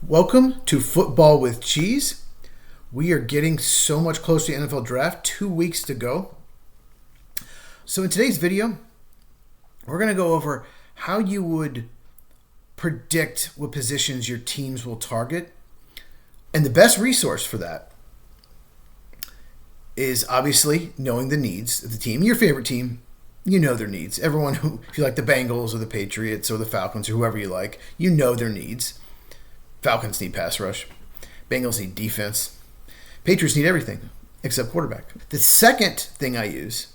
Welcome to Football with Cheese. We are getting so much closer to the NFL Draft, 2 weeks to go. So in today's video, we're going to go over how you would predict what positions your teams will target. And the best resource for that is obviously knowing the needs of the team. Your favorite team, you know their needs. Everyone who, if you like the Bengals or the Patriots or the Falcons or whoever you like, you know their needs. Falcons need pass rush. Bengals need defense. Patriots need everything except quarterback. The second thing I use,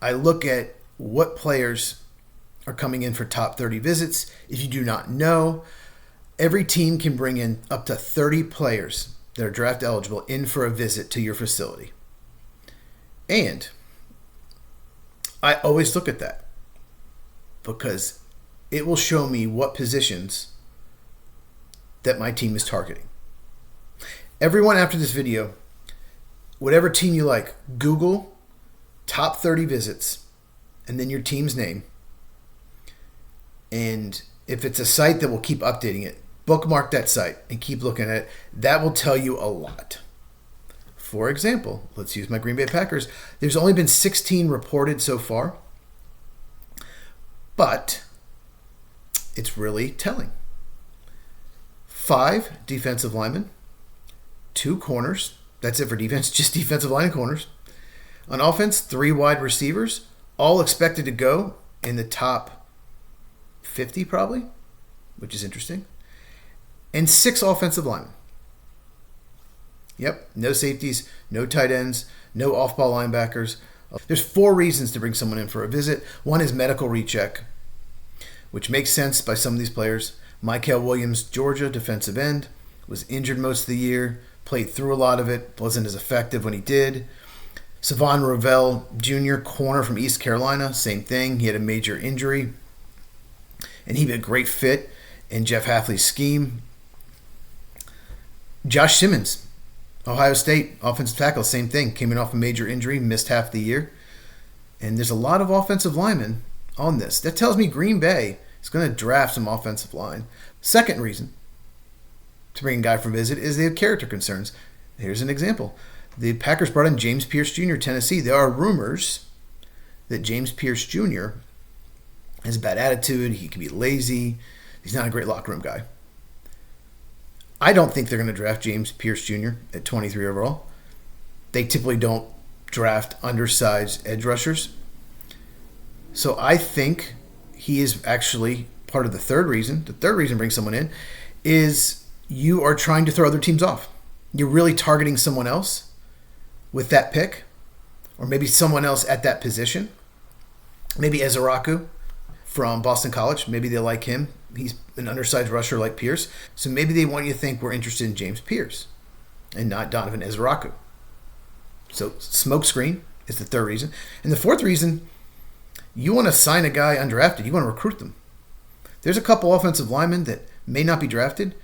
I look at what players are coming in for top 30 visits. If you do not know, every team can bring in up to 30 players that are draft eligible in for a visit to your facility. And I always look at that because it will show me what positions that my team is targeting. Everyone after this video, whatever team you like, Google top 30 visits and then your team's name. And if it's a site that will keep updating it, bookmark that site and keep looking at it. That will tell you a lot. For example, let's use my Green Bay Packers. There's only been 16 reported so far, but it's really telling. 5 defensive linemen, 2 corners. That's it for defense, just defensive line and corners. On offense, 3 wide receivers, all expected to go in the top 50 probably, which is interesting. And 6 offensive linemen. Yep, no safeties, no tight ends, no off-ball linebackers. There's 4 reasons to bring someone in for a visit. One is medical recheck, which makes sense by some of these players. Mykel Williams, Georgia, defensive end, was injured most of the year, played through a lot of it, wasn't as effective when he did. Savon Rovell Jr., corner from East Carolina, same thing. He had a major injury, and he'd be a great fit in Jeff Hafley's scheme. Josh Simmons, Ohio State, offensive tackle, same thing. Came in off a major injury, missed half the year. And there's a lot of offensive linemen on this. That tells me Green Bay is going to draft some offensive line. Second reason to bring a guy for a visit is they have character concerns. Here's an example. The Packers brought in James Pierce Jr., Tennessee. There are rumors that James Pierce Jr. has a bad attitude. He can be lazy. He's not a great locker room guy. I don't think they're going to draft James Pierce Jr. at 23 overall. They typically don't draft undersized edge rushers. So I think he is actually part of the third reason. The third reason to bring someone in is you are trying to throw other teams off. You're really targeting someone else with that pick, or maybe someone else at that position. Maybe Ezeraku from Boston College. Maybe they like him. He's an undersized rusher like Pierce. So maybe they want you to think we're interested in James Pierce and not Donovan Ezeraku. So smoke screen is the third reason. And the fourth reason, you want to sign a guy undrafted. You want to recruit them. There's a couple offensive linemen that may not be drafted.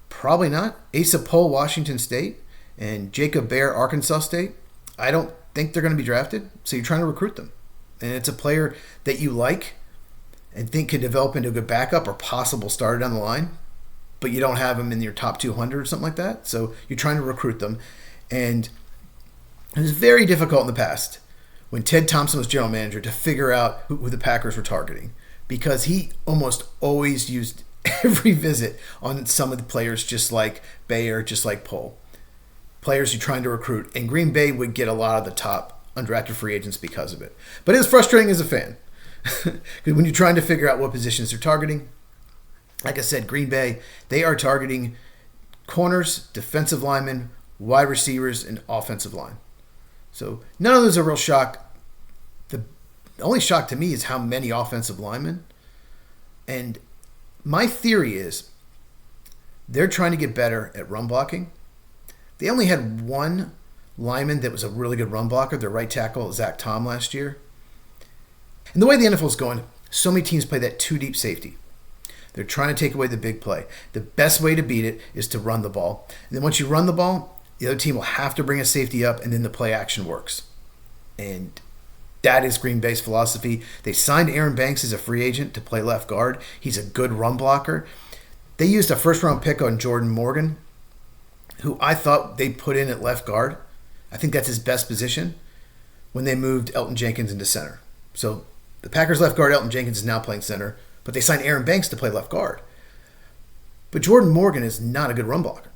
Probably not. Asa Pohl, Washington State, and Jacob Bear, Arkansas State. I don't think they're going to be drafted. So you're trying to recruit them. And it's a player that you like and think could develop into a good backup or possible starter down the line, but you don't have him in your top 200 or something like that. So you're trying to recruit them. And it was very difficult in the past when Ted Thompson was general manager to figure out who the Packers were targeting, because he almost always used every visit on some of the players, just like Bayer, just like Pohl. Players you're trying to recruit. And Green Bay would get a lot of the top undrafted free agents because of it. But it was frustrating as a fan. When you're trying to figure out what positions they're targeting, like I said, Green Bay, they are targeting corners, defensive linemen, wide receivers, and offensive line. So none of those are a real shock. The only shock to me is how many offensive linemen. And my theory is they're trying to get better at run blocking. They only had one lineman that was a really good run blocker, their right tackle, Zach Tom, last year. And the way the NFL is going, so many teams play that 2 deep safety. They're trying to take away the big play. The best way to beat it is to run the ball. And then once you run the ball, the other team will have to bring a safety up, and then the play action works. And that is Green Bay's philosophy. They signed Aaron Banks as a free agent to play left guard. He's a good run blocker. They used a first round pick on Jordan Morgan, who I thought they put in at left guard. I think that's his best position when they moved Elton Jenkins into center. So the Packers left guard Elton Jenkins is now playing center, but they signed Aaron Banks to play left guard. But Jordan Morgan is not a good run blocker.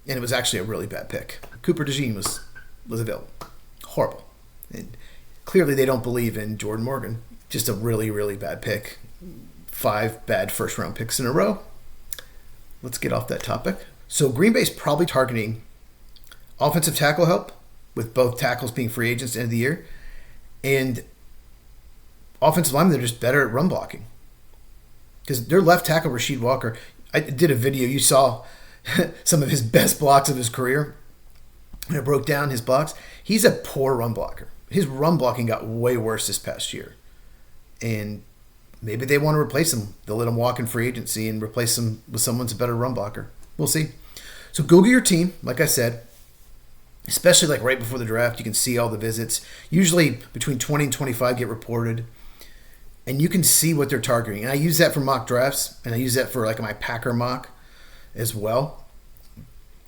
And it was actually a really bad pick. Cooper DeJean was available. Horrible. And clearly they don't believe in Jordan Morgan. Just a really, really bad pick. 5 bad first round picks in a row. Let's get off that topic. So Green Bay's probably targeting offensive tackle help, with both tackles being free agents at the end of the year. And offensive linemen, they're just better at run blocking. Because their left tackle, Rasheed Walker, I did a video. You saw some of his best blocks of his career. And I broke down his blocks. He's a poor run blocker. His run blocking got way worse this past year. And maybe they want to replace him. They'll let him walk in free agency and replace him with someone who's a better run blocker. We'll see. So Google your team, like I said. Especially like right before the draft, you can see all the visits. Usually between 20 and 25 get reported. And you can see what they're targeting. And I use that for mock drafts. And I use that for like my Packer mock as well.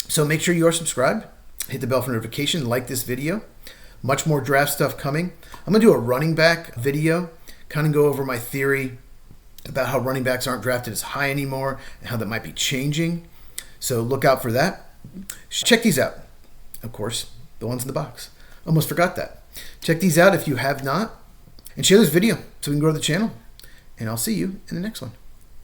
So make sure you are subscribed. Hit the bell for notification. Like this video. Much more draft stuff coming. I'm going to do a running back video. Kind of go over my theory about how running backs aren't drafted as high anymore. And how that might be changing. So look out for that. Check these out. Of course, the ones in the box. Almost forgot that. Check these out if you have not. And share this video so we can grow the channel. And I'll see you in the next one.